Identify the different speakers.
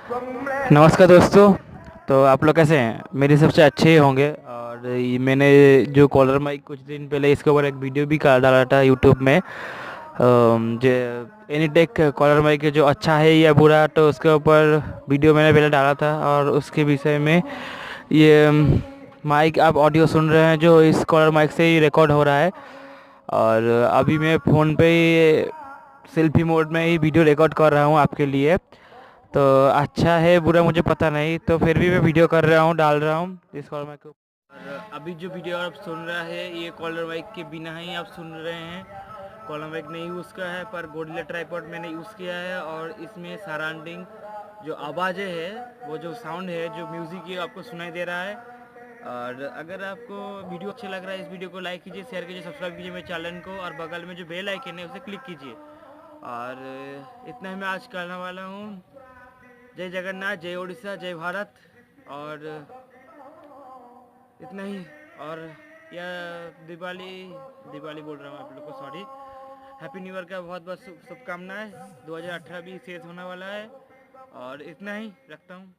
Speaker 1: नमस्कार दोस्तों। तो आप लोग कैसे हैं? मेरे सबसे अच्छे ही होंगे। और मैंने जो कॉलर माइक कुछ दिन पहले इसके ऊपर एक वीडियो भी डाला था यूट्यूब में। जो एनीटेक कॉलर माइक जो अच्छा है या बुरा, तो उसके ऊपर वीडियो मैंने पहले डाला था। और उसके विषय में ये माइक आप ऑडियो सुन रहे हैं जो इस कॉलर माइक से ही रिकॉर्ड हो रहा है। और अभी मैं फ़ोन पे ही सेल्फी मोड में ही वीडियो रिकॉर्ड कर रहा हूँ आपके लिए। तो अच्छा है बुरा मुझे पता नहीं, तो फिर भी मैं वीडियो कर रहा हूँ, डाल रहा हूँ इस कॉलर माइक को। और अभी जो वीडियो आप सुन रहा है ये कॉलर माइक के बिना ही आप सुन रहे हैं। कॉलर माइक नहीं यूज़ का है, पर गोरिल्ला ट्राइपॉड मैंने यूज़ किया है। और इसमें सराउंडिंग जो आवाज़ें है, वो जो साउंड है, जो म्यूज़िक है, आपको सुनाई दे रहा है। और अगर आपको वीडियो अच्छा लग रहा है, इस वीडियो को लाइक कीजिए, शेयर कीजिए, सब्सक्राइब कीजिए मेरे चैनल को। और बगल में जो बेल आइकन है उसे क्लिक कीजिए। और इतना ही मैं आज करने वाला हूँ। जय जगन्नाथ, जय उड़ीसा, जय भारत। और इतना ही। और यह दिवाली दिवाली बोल रहा हूँ आप लोग को, सॉरी। हैप्पी न्यू ईयर का बहुत बहुत शुभकामनाएं। 2018 भी शेष होने वाला है। और इतना ही रखता हूँ।